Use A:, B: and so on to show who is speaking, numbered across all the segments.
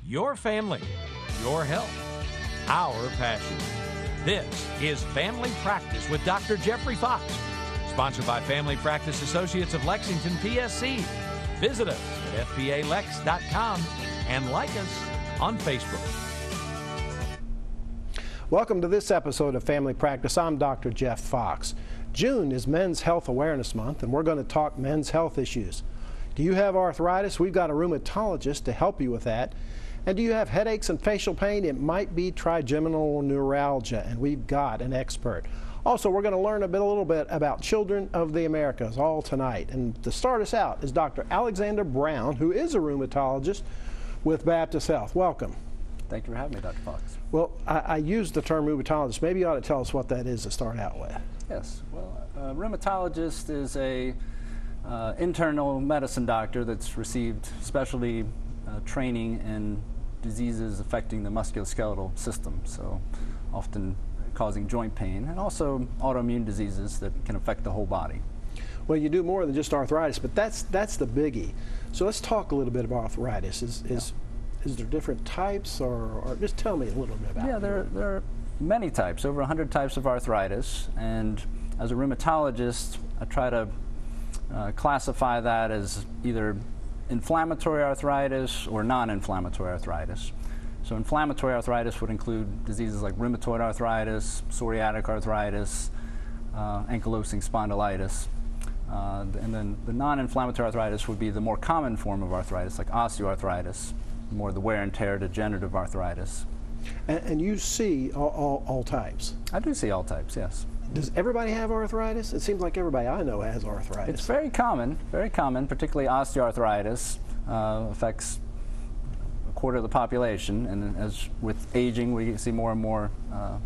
A: Your family, your health, our passion. This is Family Practice with Dr. Jeffrey Fox, sponsored by Family Practice Associates of Lexington, PSC. Visit us at fpalex.com and like us on Facebook.
B: Welcome to this episode of Family Practice. I'm Dr. Jeff Fox. June is Men's Health Awareness Month, and we're going to talk men's health issues. Do you have arthritis? We've got a rheumatologist to help you with that. And do you have headaches and facial pain? It might be trigeminal neuralgia, and we've got an expert. Also, we're going to learn a little bit about Children of the Americas all tonight. And to start us out is Dr. Alexander Brown, who is a rheumatologist with Baptist Health. Welcome.
C: Thank you for having me, Dr. Fox.
B: Well, I used the term rheumatologist. Maybe you ought to tell us what that is to start out with.
C: Yes. Well, a rheumatologist is a internal medicine doctor that's received specialty training in diseases affecting the musculoskeletal system, so often causing joint pain, and also autoimmune diseases that can affect the whole body.
B: Well, you do more than just arthritis, but that's the biggie. So let's talk a little bit about arthritis. Is there different types, or just tell me a little bit about it?
C: Yeah, there are many types, over 100 types of arthritis, and as a rheumatologist, I try to classify that as either inflammatory arthritis or non-inflammatory arthritis. So inflammatory arthritis would include diseases like rheumatoid arthritis, psoriatic arthritis, ankylosing spondylitis. And then the non-inflammatory arthritis would be the more common form of arthritis, like osteoarthritis, more the wear and tear degenerative arthritis.
B: And you see all types?
C: I do see all types, yes.
B: Does everybody have arthritis? It seems like everybody I know has arthritis.
C: It's very common, particularly osteoarthritis. Affects a quarter of the population, and as with aging, we see more and more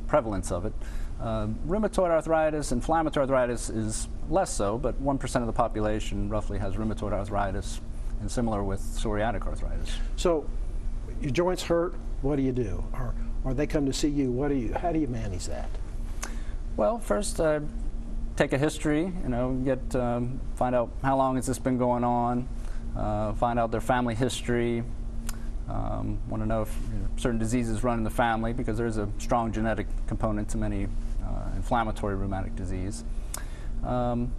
C: prevalence of it. Rheumatoid arthritis, inflammatory arthritis is less so, but 1% of the population roughly has rheumatoid arthritis, and similar with psoriatic arthritis.
B: So, your joints hurt, what do you do? Or they come to see you, how do you manage that?
C: Well, first take a history, find out how long has this been going on, find out their family history, want to know if certain diseases run in the family, because there's a strong genetic component to many inflammatory rheumatic disease. And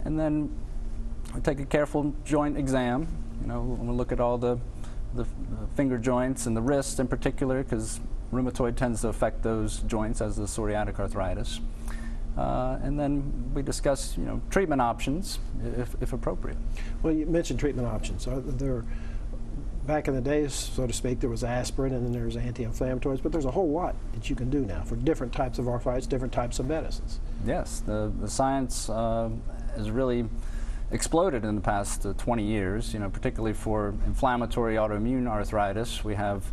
C: then we take a careful joint exam. We'll look at all the finger joints and the wrist in particular, because rheumatoid tends to affect those joints, as the psoriatic arthritis. And then we discuss, treatment options if appropriate.
B: Well, you mentioned treatment options. Back in the days, so to speak, there was aspirin and then there's anti-inflammatories, but there's a whole lot that you can do now for different types of arthritis, different types of medicines.
C: Yes, the science has really exploded in the past 20 years, particularly for inflammatory autoimmune arthritis. We have,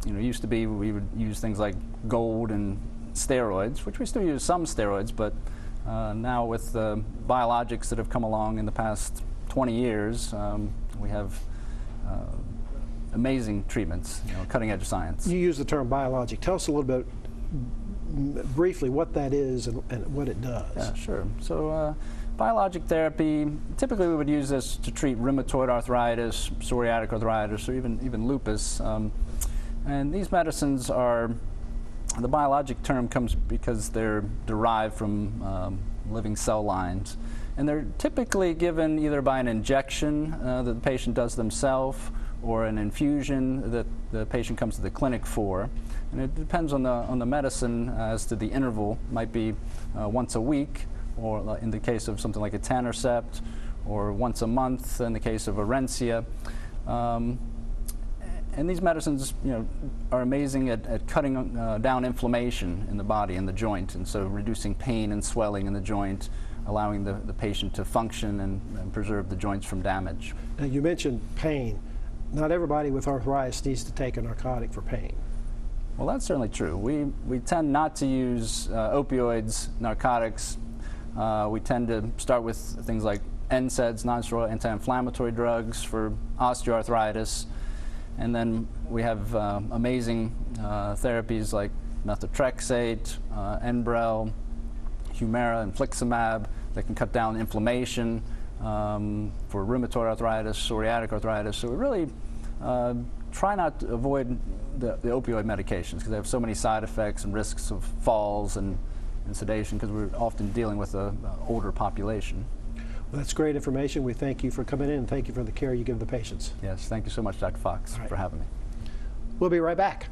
C: used to be we would use things like gold and steroids, which we still use some steroids, but now with the biologics that have come along in the past 20 years, we have amazing treatments, cutting edge science.
B: You use the term biologic. Tell us a little bit briefly what that is and what it does.
C: Yeah, sure. So biologic therapy, typically we would use this to treat rheumatoid arthritis, psoriatic arthritis, or even lupus. And these medicines are, the biologic term comes because they're derived from living cell lines. And they're typically given either by an injection that the patient does themselves, or an infusion that the patient comes to the clinic for. And it depends on the medicine as to the interval. It might be once a week, or in the case of something like etanercept, or once a month in the case of Orencia. And these medicines, are amazing at cutting down inflammation in the body and the joint, and so reducing pain and swelling in the joint, allowing the patient to function and preserve the joints from damage.
B: Now, you mentioned pain. Not everybody with arthritis needs to take a narcotic for pain.
C: Well, that's certainly true. We tend not to use opioids, narcotics. We tend to start with things like NSAIDs, non-steroidal anti-inflammatory drugs for osteoarthritis. And then we have amazing therapies like methotrexate, Enbrel, Humira, infliximab that can cut down inflammation for rheumatoid arthritis, psoriatic arthritis. So we really try not to avoid the opioid medications because they have so many side effects and risks of falls and sedation because we're often dealing with an older population.
B: Well, that's great information. We thank you for coming in and thank you for the care you give the patients.
C: Yes, thank you so much, Dr. Fox, for having me.
B: We'll be right back.